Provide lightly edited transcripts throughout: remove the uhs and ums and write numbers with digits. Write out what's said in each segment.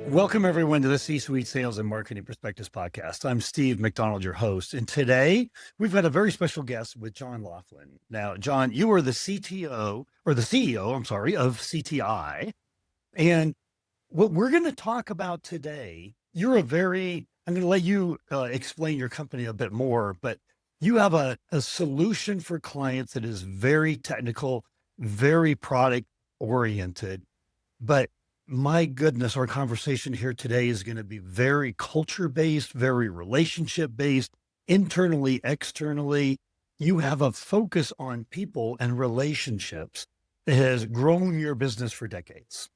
Welcome, everyone, to the C-Suite Sales and Marketing Perspectives podcast. I'm Steve McDonald, your host. And today we've got a very special guest with John Laughlin. Now, John, you are the CTO or the CEO, of CTI. And what we're going to talk about today, I'm going to let you explain your company a bit more, but you have a solution for clients that is very technical, very product oriented, but my goodness, our conversation here today is going to be very culture based, very relationship based, internally, externally. You have a focus on people and relationships that has grown your business for decades.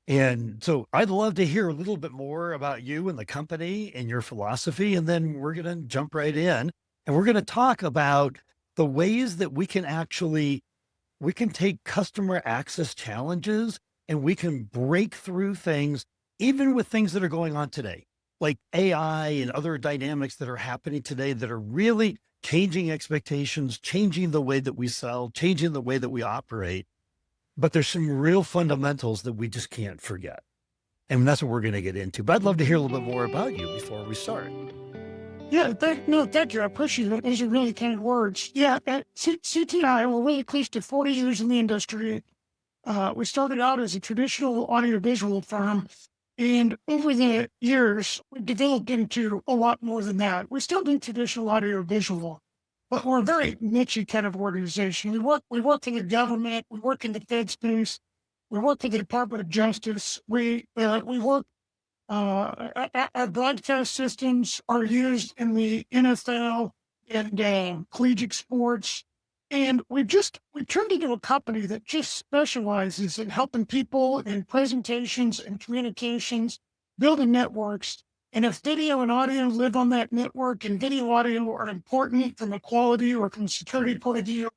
And so I'd love to hear a little bit more about you and the company and your philosophy. And then we're going to jump right in and we're going to talk about the ways that we can take customer access challenges and we can break through things, even with things that are going on today, like AI and other dynamics that are happening today that are really changing expectations, changing the way that we sell, changing the way that we operate. But there's some real fundamentals that we just can't forget. And that's what we're going to get into. But I'd love to hear a little bit more about you before we start. Yeah, thank you. I appreciate it. Those are really kind words. Yeah, at CTI, we're really close to 40 years in the industry. We started out as a traditional audiovisual firm, and over the years, we developed into a lot more than that. We still do traditional audiovisual, but we're a very niche kind of organization. We work in the government, we work in the Fed space, we work in the Department of Justice. We work. Our broadcast systems are used in the NFL and collegiate sports. And we turned into a company that just specializes in helping people in presentations and communications, building networks. And if video and audio live on that network and video audio are important from a quality or from a security point of view,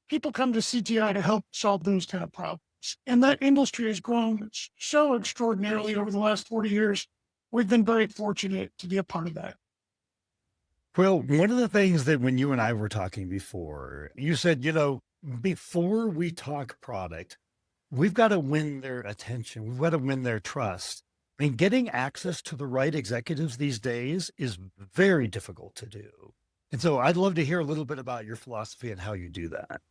people come to CTI to help solve those kind of problems. And that industry has grown so extraordinarily over the last 40 years. We've been very fortunate to be a part of that. Well, one of the things that when you and I were talking before, you said, before we talk product, we've got to win their attention. We've got to win their trust. I mean, getting access to the right executives these days is very difficult to do. And so I'd love to hear a little bit about your philosophy and how you do that.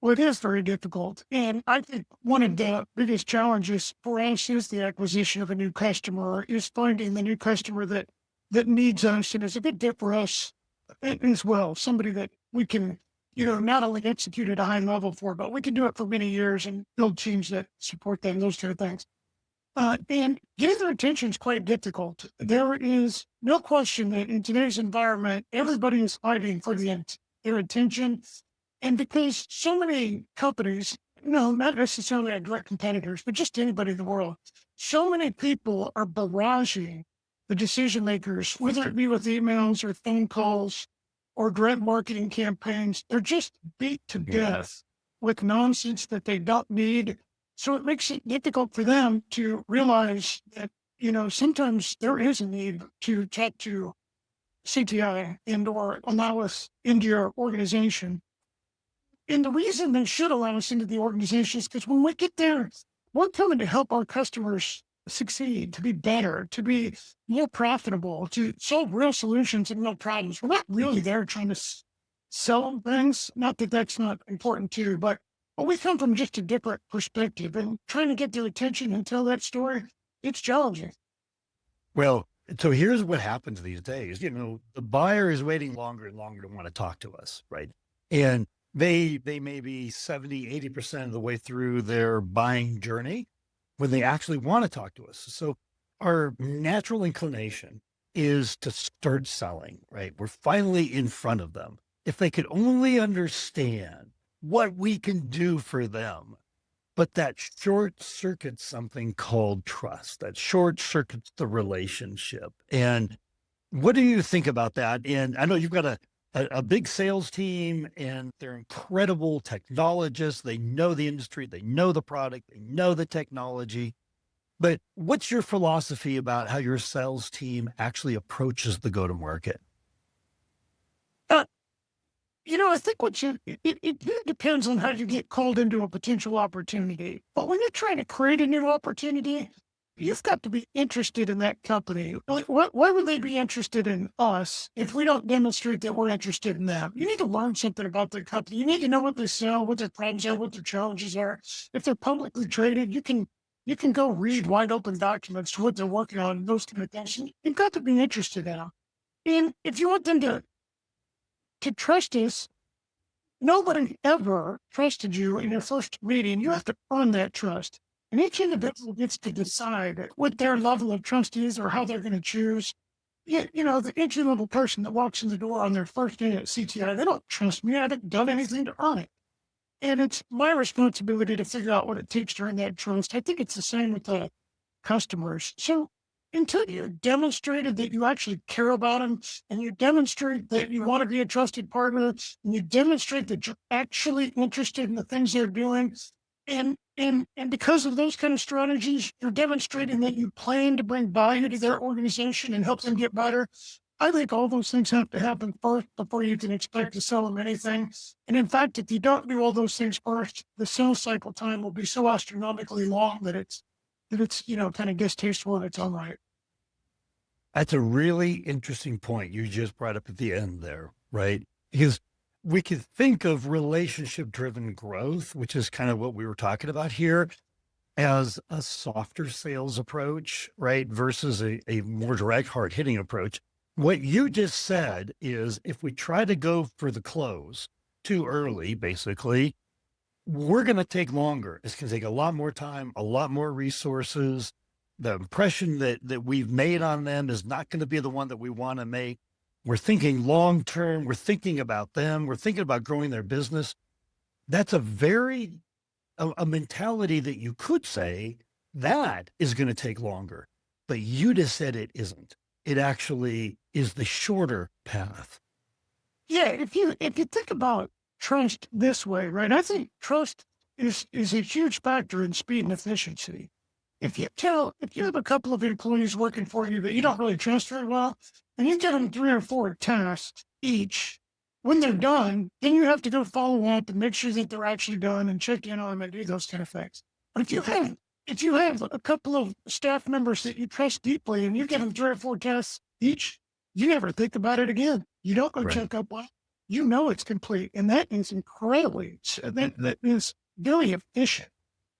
Well, it is very difficult. And I think one of the biggest challenges for us is the acquisition of a new customer, is finding the new customer that needs us and is a good fit for us as well. Somebody that we can, not only execute at a high level for, but we can do it for many years and build teams that support them, those two things. And getting their attention is quite difficult. There is no question that in today's environment, everybody is fighting for their attention. And because so many companies, not necessarily our direct competitors, but just anybody in the world, so many people are barraging the decision makers, whether it be with emails or phone calls or direct marketing campaigns. They're just beat to death with nonsense that they don't need. So it makes it difficult for them to realize that, sometimes there is a need to talk to CTI and or allow us into your organization. And the reason they should allow us into the organization is because when we get there, we're coming to help our customers succeed, to be better, to be more profitable, to solve real solutions and real problems. We're not really there trying to sell them things. Not that that's not important too, but we come from just a different perspective, and trying to get their attention and tell that story, it's challenging. Well, so here's what happens these days. The buyer is waiting longer and longer to want to talk to us, right? And they may be 70, 80% of the way through their buying journey when they actually want to talk to us. So our natural inclination is to start selling, right? We're finally in front of them. If they could only understand what we can do for them, but that short circuits something called trust, that short circuits the relationship. And what do you think about that? And I know you've got a big sales team and they're incredible technologists. They know the industry, they know the product, they know the technology. But what's your philosophy about how your sales team actually approaches the go-to-market? I think it really depends on how you get called into a potential opportunity. But when you're trying to create a new opportunity, you've got to be interested in that company. Like, why would they be interested in us if we don't demonstrate that we're interested in them? You need to learn something about the company. You need to know what they sell, what their problems are, what their challenges are. If they're publicly traded, you can go read wide open documents to what they're working on, those kind of things. You've got to be interested in them. And if you want them to trust us, nobody ever trusted you in your first meeting. You have to earn that trust. And each individual gets to decide what their level of trust is or how they're going to choose. The entry level person that walks in the door on their first day at CTI, they don't trust me. I haven't done anything to earn it. And it's my responsibility to figure out what it takes to earn that trust. I think it's the same with the customers. So until you demonstrated that you actually care about them and you demonstrate that you want to be a trusted partner and you demonstrate that you're actually interested in the things they're doing, and because of those kind of strategies, you're demonstrating that you plan to bring value to their organization and help them get better. I think all those things have to happen first before you can expect to sell them anything. And in fact, if you don't do all those things first, the sales cycle time will be so astronomically long that it's kind of distasteful in its own right. That's a really interesting point you just brought up at the end there, right? Because we could think of relationship driven growth, which is kind of what we were talking about here, as a softer sales approach, right? Versus a more direct, hard hitting approach. What you just said is if we try to go for the close too early, basically, we're going to take longer. It's going to take a lot more time, a lot more resources. The impression that we've made on them is not going to be the one that we want to make. We're thinking long term. We're thinking about them. We're thinking about growing their business. That's a mentality that you could say that is going to take longer, but you just said it isn't. It actually is the shorter path. Yeah, if you think about trust this way, right? I think trust is a huge factor in speed and efficiency. If you have a couple of employees working for you that you don't really trust very well, and you give them 3 or 4 tasks each, when they're done, then you have to go follow up and make sure that they're actually done and check in on them and do those kind of things. But if you have a couple of staff members that you trust deeply and you give them 3 or 4 tasks each, you never think about it again. You don't go Right. check up on it. You know it's complete. And that is that is very efficient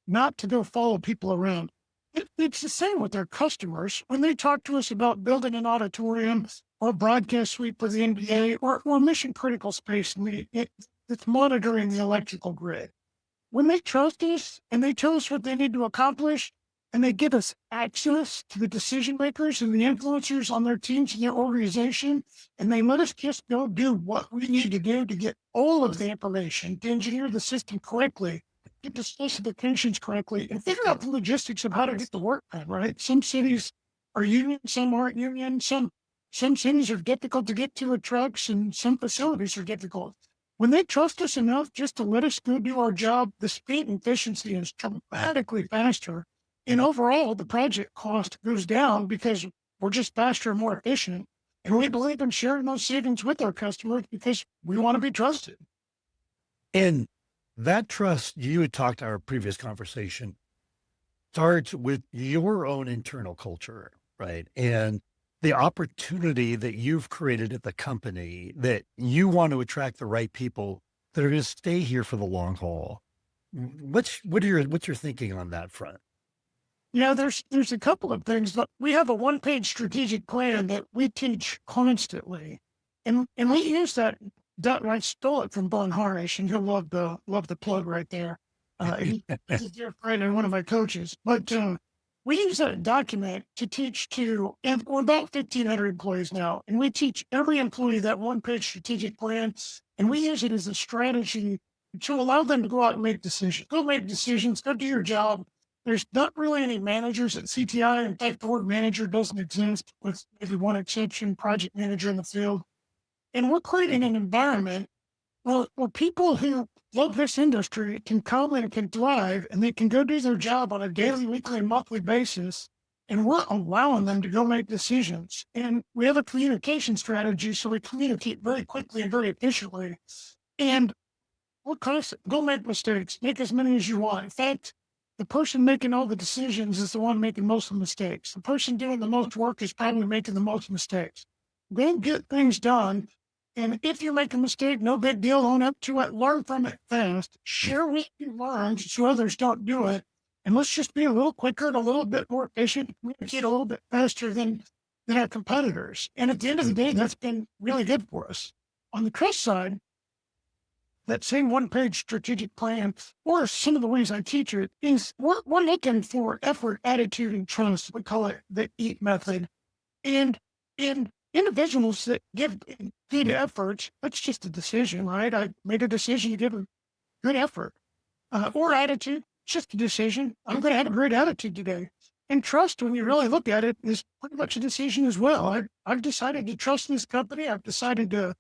not to go follow people around. It's the same with our customers. When they talk to us about building an auditorium or a broadcast suite for the NBA or mission critical space that's monitoring the electrical grid. When they trust us and they tell us what they need to accomplish and they give us access to the decision makers and the influencers on their teams and their organization, and they let us just go do what we need to do to get all of the information, to engineer the system correctly, get the specifications correctly, and figure out the logistics of how to get the work done, right? Some cities are union, some aren't union, some cities are difficult to get to with trucks, and some facilities are difficult. When they trust us enough just to let us go do our job, the speed and efficiency is dramatically faster. And overall, the project cost goes down because we're just faster and more efficient. And we believe in sharing those savings with our customers because we want to be trusted. And that trust you had talked our previous conversation starts with your own internal culture, right? And the opportunity that you've created at the company that you want to attract the right people that are going to stay here for the long haul. What's your thinking on that front? There's a couple of things, but we have a one-page strategic plan that we teach constantly. And we use that I stole it from Bon Harish, and he'll love the plug right there. He's a dear friend and one of my coaches. But we use that document to teach and we're about 1,500 employees now, and we teach every employee that one-page strategic plan, and we use it as a strategy to allow them to go out and make decisions. Go make decisions, go do your job. There's not really any managers at CTI. In fact, the word manager doesn't exist, with maybe one exception, project manager in the field. And we're creating an environment where people who love this industry can come and can thrive, and they can go do their job on a daily, weekly, and monthly basis. And we're allowing them to go make decisions. And we have a communication strategy, so we communicate very quickly and very efficiently. And what kind of go make mistakes, make as many as you want. In fact, the person making all the decisions is the one making most of the mistakes. The person doing the most work is probably making the most mistakes. Go get things done. And if you make a mistake, no big deal. Own up to it. Learn from it fast. Share what you learned so others don't do it. And let's just be a little quicker and a little bit more efficient. Communicate a little bit faster than our competitors. And at the end of the day, that's been really good for us. On the Chris side, that same one-page strategic plan, or some of the ways I teach it, is we're looking for effort, attitude, and trust. We call it the EAT method. And in individuals that give good effort, that's just a decision, right? I made a decision to give a good effort. Or attitude, just a decision. I'm going to have a great attitude today. And trust, when you really look at it, is pretty much a decision as well. I've decided to trust this company. I've decided to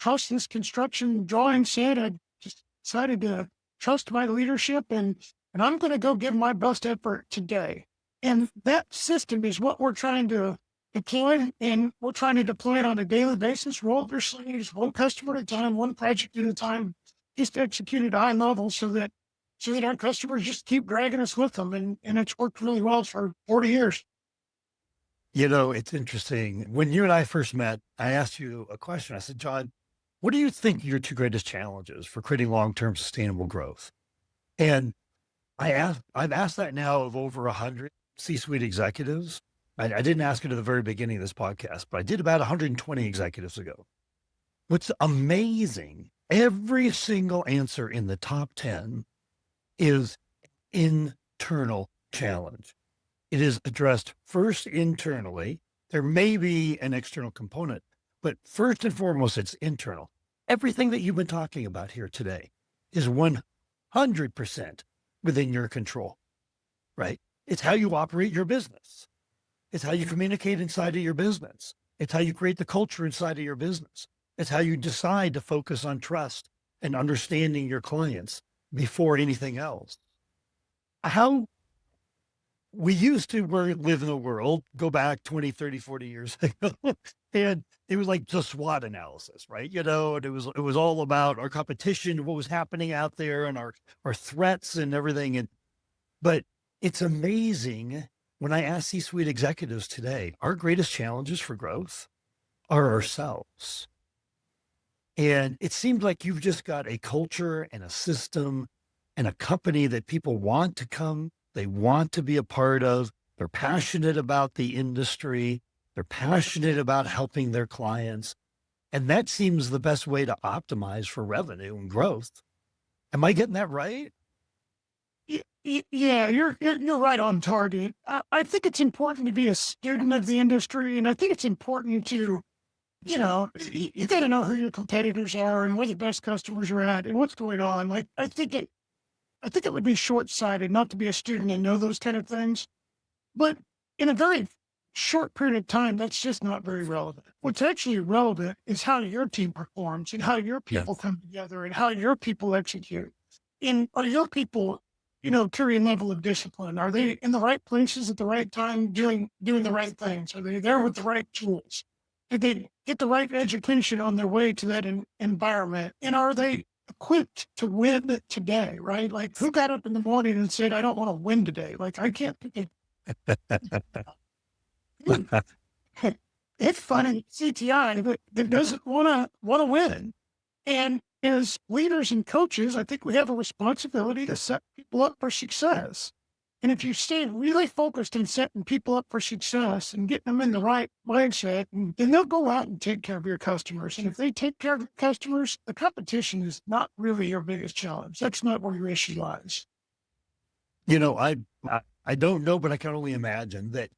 trust this construction drawing set. I just decided to trust my leadership, and I'm going to go give my best effort today. And that system is what we're trying to deploy, and we're trying to deploy it on a daily basis, roll up your sleeves, one customer at a time, one project at a time, just execute at a high level so that our customers just keep dragging us with them. And it's worked really well for 40 years. You know, it's interesting. When you and I first met, I asked you a question. I said, John, what do you think your two greatest challenges for creating long-term sustainable growth? And I've asked that now of over 100 C-suite executives. I didn't ask it at the very beginning of this podcast, but I did about 120 executives ago. What's amazing, every single answer in the top 10 is internal challenge. It is addressed first internally. There may be an external component, but first and foremost, it's internal. Everything that you've been talking about here today is 100% within your control, right? It's how you operate your business. It's how you communicate inside of your business. It's how you create the culture inside of your business. It's how you decide to focus on trust and understanding your clients before anything else. How we used to live in the world, go back 20, 30, 40 years ago, and it was like the SWOT analysis, right? You know, and it was all about our competition, what was happening out there, and our threats and everything. But it's amazing when I ask C-suite executives today, our greatest challenges for growth are ourselves. And it seems like you've just got a culture and a system and a company that people want to come, they want to be a part of. They're passionate about the industry. They're passionate about helping their clients. And that seems the best way to optimize for revenue and growth. Am I getting that right? Yeah, you're right on target. I think it's important to be a student of the industry, and I think it's important to, you got to know who your competitors are and where the best customers are at and what's going on. Like, I think it would be short-sighted not to be a student and know those kind of things. But in a very short period of time, that's just not very relevant. What's actually relevant is how your team performs and how your people come together and how your people execute. And are your people, carry a level of discipline? Are they in the right places at the right time doing the right things? Are they there with the right tools? Did they get the right education on their way to that environment? And are they equipped to win today, right? Like, who got up in the morning and said, I don't want to win today? Like, I can't think of it's funny, CTI that doesn't want to win. And as leaders and coaches, I think we have a responsibility to set people up for success. And if you stay really focused on setting people up for success and getting them in the right mindset, then they'll go out and take care of your customers. And if they take care of your customers, the competition is not really your biggest challenge. That's not where your issue lies. You know, I don't know, but I can only imagine that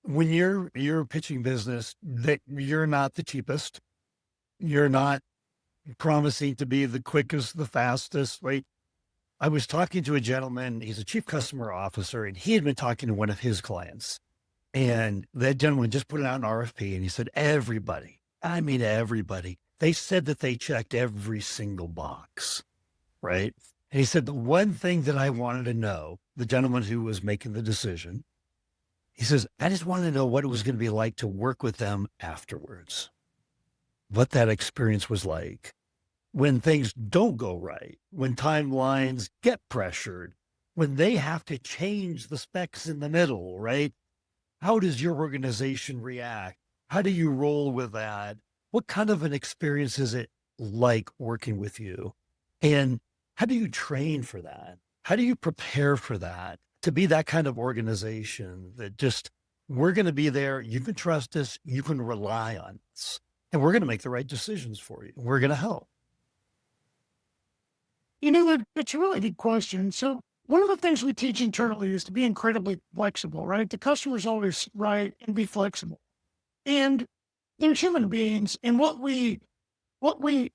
when you're pitching business, that you're not the cheapest. You're not promising to be the quickest, the fastest, right? I was talking to a gentleman, he's a chief customer officer, and he had been talking to one of his clients. And that gentleman just put out an RFP and he said, everybody, I mean, everybody, they said that they checked every single box, right? And he said, the one thing that I wanted to know, the gentleman who was making the decision, he says, I just wanted to know what it was going to be like to work with them afterwards, what that experience was like. when things don't go right, when timelines get pressured, when they have to change the specs in the middle, right? How does your organization react? How do you roll with that? What kind of an experience is it like working with you? And how do you train for that? How do you prepare for that to be that kind of organization that just, we're going to be there. You can trust us. You can rely on us. And we're going to make the right decisions for you. We're going to help. It's a really good question. So one of the things we teach internally is to be incredibly flexible, right? The customer's always right, and be flexible. And they're human beings, and what we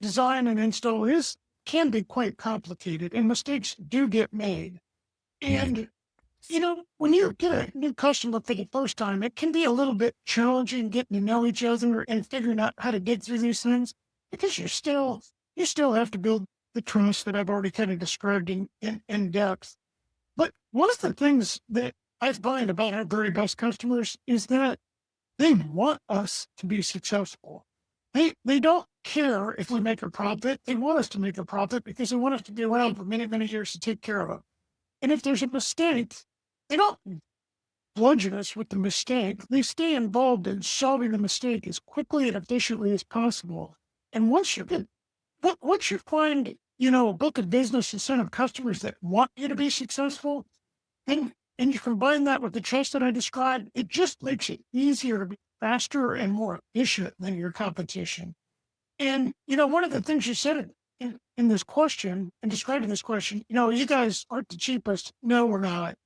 design and install can be quite complicated, and mistakes do get made. And when you get a new customer for the first time, it can be a little bit challenging getting to know each other and figuring out how to get through these things, because you still have to build the trust that I've already kind of described in depth. But one of the things that I find about our very best customers is that they want us to be successful. They don't care if we make a profit. They want us to make a profit because they want us to be around for many, many years to take care of them. And if there's a mistake, they don't bludgeon us with the mistake. They stay involved in solving the mistake as quickly and efficiently as possible. And once you find, a book of business and set of customers that want you to be successful, and you combine that with the trust that I described, it just makes it easier to be faster and more efficient than your competition. And, one of the things you said in this question and describing this question, you guys aren't the cheapest. No, we're not.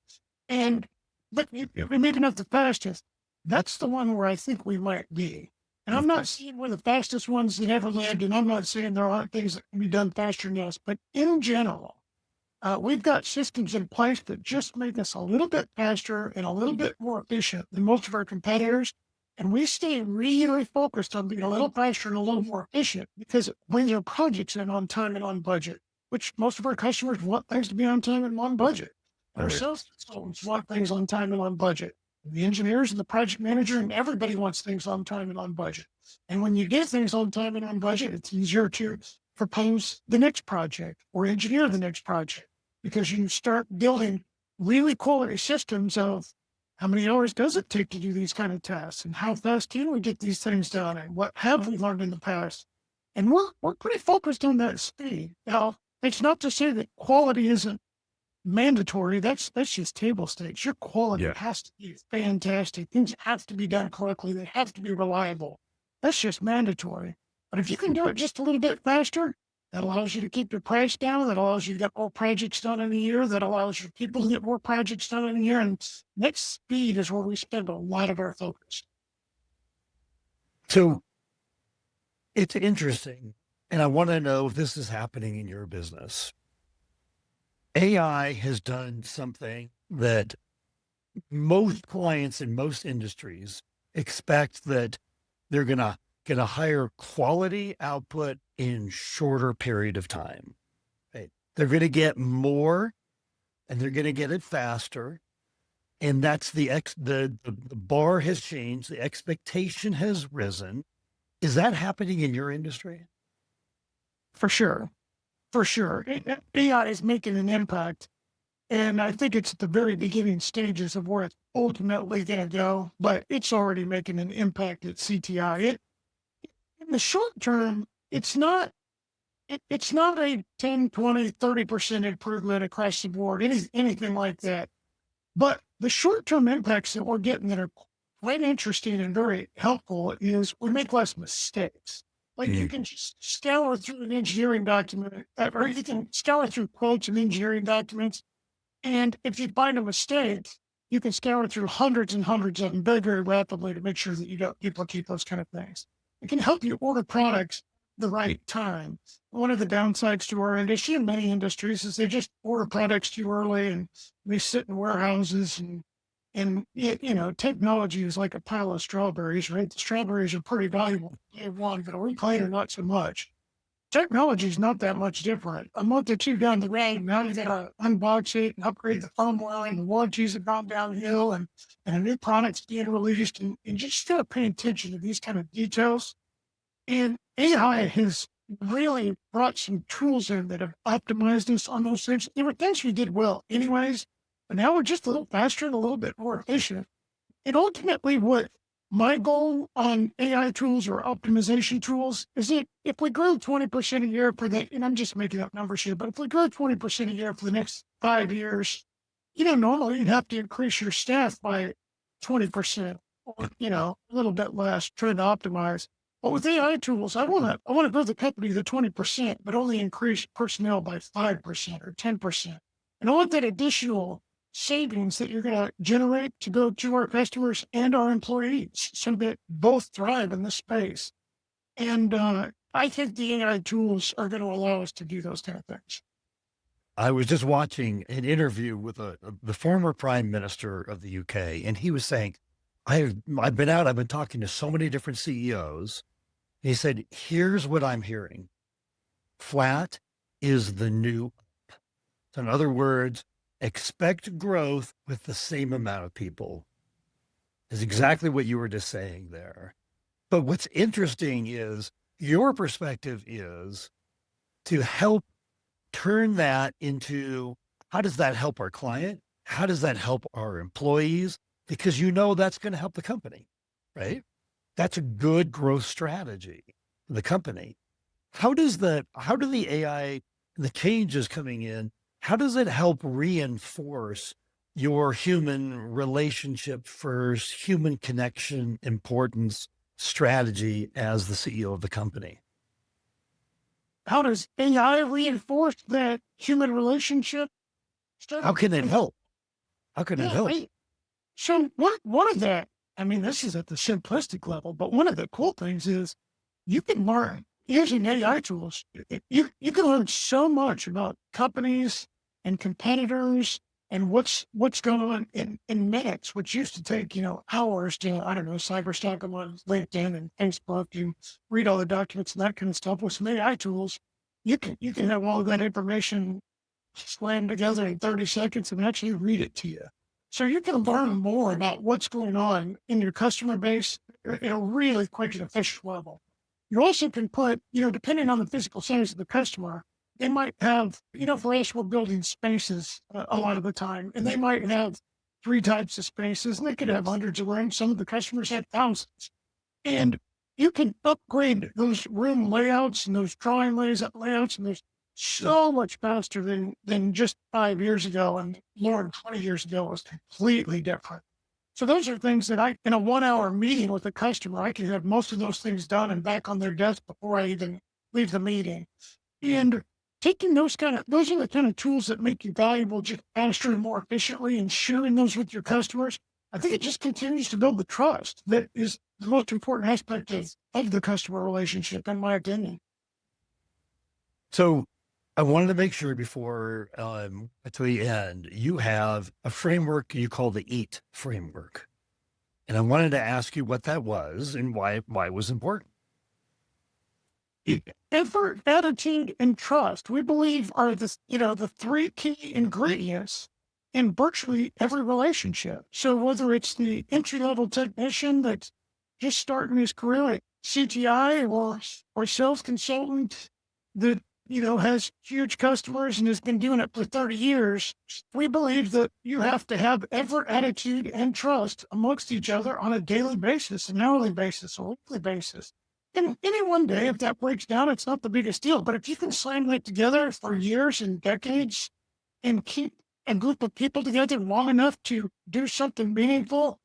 And, but we made enough the fastest. That's the one where I think we might be. And I'm not saying we're the fastest ones that ever lived, and I'm not saying there aren't things that can be done faster than us, but in general, we've got systems in place that just make us a little bit faster and a little bit more efficient than most of our competitors. And we stay really focused on being a little faster and a little more efficient, because when your project's in on time and on budget, which most of our customers want things to be on time and on budget. Our Right. sales consultants want things on time and on budget. The engineers and the project manager and everybody wants things on time and on budget. And when you get things on time and on budget, it's easier to propose the next project or engineer the next project, because you start building really quality systems of how many hours does it take to do these kind of tasks, and how fast can we get these things done, and what have we learned in the past. And we're pretty focused on that speed. Now, it's not to say that quality isn't mandatory. That's just table stakes. Your quality Yeah. has to be fantastic. Things have to be done correctly. They have to be reliable. That's just mandatory. But if you can do it just a little bit faster, that allows you to keep your price down. That allows you to get more projects done in a year. That allows your people to get more projects done in a year. And that speed is where we spend a lot of our focus. So it's interesting. And I want to know if this is happening in your business. AI has done something that most clients in most industries expect, that they're going to get a higher quality output in shorter period of time. Right? They're going to get more, and they're going to get it faster. And that's the bar has changed. The expectation has risen. Is that happening in your industry? For sure. For sure. AI is making an impact. And I think it's at the very beginning stages of where it's ultimately going to go, but it's already making an impact at CTI. In the short term, it's not a 10, 20, 30% improvement across the board, anything like that. But the short-term impacts that we're getting that are quite interesting and very helpful is we make less mistakes. Like, you can just scour through an engineering document, or you can scour through quotes and engineering documents. And if you find a mistake, you can scour through hundreds and hundreds of them very, very rapidly to make sure that you don't duplicate those kind of things. It can help you order products the right time. One of the downsides to our industry and many industries is they just order products too early, and they sit in warehouses, and technology is like a pile of strawberries, right? The strawberries are pretty valuable day one, but a week later, not so much. Technology is not that much different. A month or two down the road, now you gotta unbox it and upgrade the firmware, and the warranties have gone downhill, and a new product's being released, and just gotta pay attention to these kind of details. And AI has really brought some tools in that have optimized us on those things. There were things we did well anyways, but now we're just a little faster and a little bit more efficient. And ultimately, what my goal on AI tools or optimization tools is that if we grow 20% a year for the, and I'm just making up numbers here, but if we grow 20% a year for the next 5 years, normally you'd have to increase your staff by 20% or, a little bit less, trying to optimize. But with AI tools, I want to grow the company to 20%, but only increase personnel by 5% or 10%. And I want that additional savings that you're going to generate to go to our customers and our employees so that both thrive in this space. And I think the AI tools are going to allow us to do those kind of things. I was just watching an interview with the former prime minister of the UK, and he was saying, I've been out, I've been talking to so many different CEOs. He said, here's what I'm hearing. Flat is the new. So in other words, expect growth with the same amount of people is exactly what you were just saying there. But what's interesting is your perspective is to help turn that into, how does that help our client? How does that help our employees? Because that's going to help the company, right? That's a good growth strategy for the company. How do the AI, the changes coming in, how does it help reinforce your human relationship first, human connection importance strategy as the CEO of the company? How does AI reinforce that human relationship stuff? How can it help? How can it Yeah, help? so one of the, I mean, this is at the simplistic level, but one of the cool things is you can learn using AI tools. You can learn so much about companies and competitors and what's going on in minutes, which used to take, hours to, I don't know, cyberstalk them on LinkedIn and Facebook. You read all the documents and that kind of stuff. With some AI tools, you can have all of that information slammed together in 30 seconds and actually read it to you. So you can learn more about what's going on in your customer base at a really quick and efficient level. You also can put, depending on the physical size of the customer, they might have, for us, we're building spaces a lot of the time, and they might have 3 types of spaces, and they could have hundreds of rooms. Some of the customers have thousands. And you can upgrade those room layouts and those drawing layouts, and there's so much faster than just 5 years ago. And Lord, 20 years ago was completely different. So those are things that in a 1 hour meeting with a customer, I can have most of those things done and back on their desk before I even leave the meeting. And taking those are the kind of tools that make you valuable just faster and more efficiently, and sharing those with your customers. I think it just continues to build the trust that is the most important aspect of the customer relationship, in my opinion. So I wanted to make sure before until the end, you have a framework you call the EAT framework. And I wanted to ask you what that was and why it was important. Effort, attitude, and trust, we believe, are the 3 key ingredients in virtually every relationship. So whether it's the entry-level technician that's just starting his career at CTI, or sales consultant that, has huge customers and has been doing it for 30 years, we believe that you have to have effort, attitude, and trust amongst each other on a daily basis, an hourly basis, a weekly basis. And any one day, if that breaks down, it's not the biggest deal. But if you can slam that together for years and decades and keep a group of people together long enough to do something meaningful,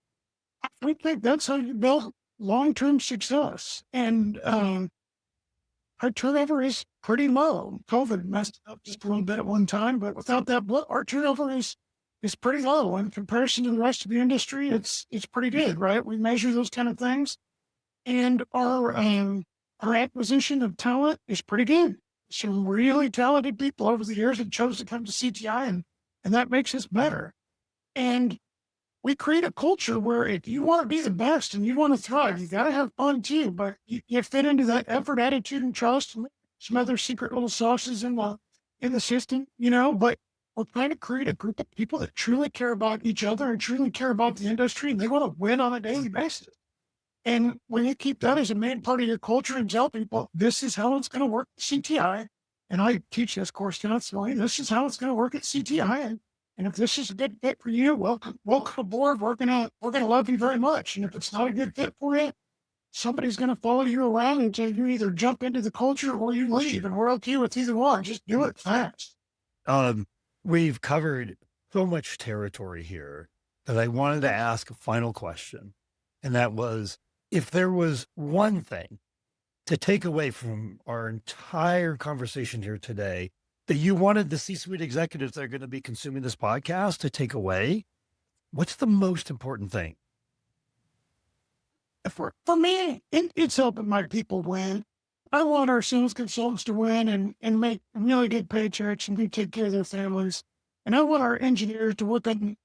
we think that's how you build long-term success. And our turnover is pretty low. COVID messed it up just a little bit at one time, but without that, our turnover is pretty low in comparison to the rest of the industry. It's pretty good, right? We measure those kind of things. And our acquisition of talent is pretty good. Some really talented people over the years have chose to come to CTI, and that makes us better. And we create a culture where if you want to be the best and you want to thrive, you got to have fun too. But you fit into that effort, attitude, and trust, and some other secret little sauces in the system, But we're trying to create a group of people that truly care about each other and truly care about the industry, and they want to win on a daily basis. And when you keep that as a main part of your culture and tell people, this is how it's going to work at CTI. And I teach this course constantly. This is how it's going to work at CTI. And if this is a good fit for you, welcome aboard. We're gonna love you very much. And if it's not a good fit for you, somebody's gonna follow you around until you either jump into the culture or you leave. And we're okay with either one. Just do it fast. We've covered so much territory here that I wanted to ask a final question. And that was, if there was one thing to take away from our entire conversation here today that you wanted the C-suite executives that are going to be consuming this podcast to take away, what's the most important thing? For me, it's helping my people win. I want our sales consultants to win and make really good paychecks and take care of their families. And I want our engineers to work on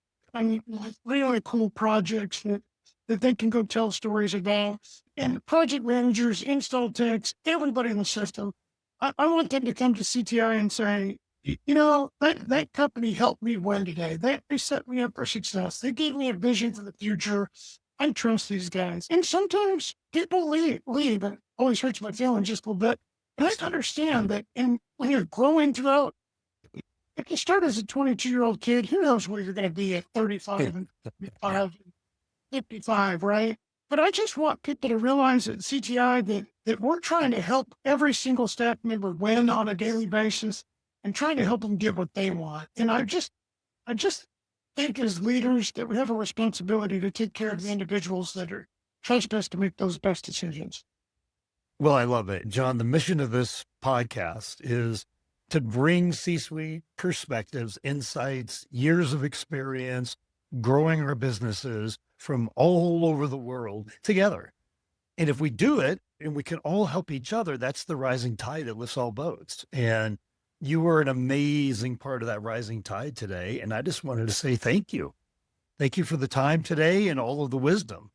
really cool projects that they can go tell stories about. And project managers, install techs, everybody in the system, I want them to come to CTI and say, that company helped me win today. They set me up for success. They gave me a vision for the future. I trust these guys. And sometimes people leave, and it always hurts my feelings just a little bit. And I have to understand that when you're growing throughout, if you start as a 22-year-old kid, who knows where you're going to be at 35 and 55, right? But I just want people to realize at CTI that we're trying to help every single staff member win on a daily basis and trying to help them get what they want. And I just think as leaders that we have a responsibility to take care of the individuals that are trust us to make those best decisions. Well, I love it. John, the mission of this podcast is to bring C-suite perspectives, insights, years of experience, growing our businesses from all over the world together. And if we do it and we can all help each other, that's the rising tide that lifts all boats. And you were an amazing part of that rising tide today. And I just wanted to say thank you. Thank you for the time today and all of the wisdom.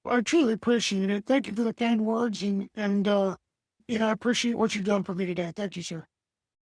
Well, I truly appreciate it. Thank you for the kind words and I appreciate what you've done for me today. Thank you, sir.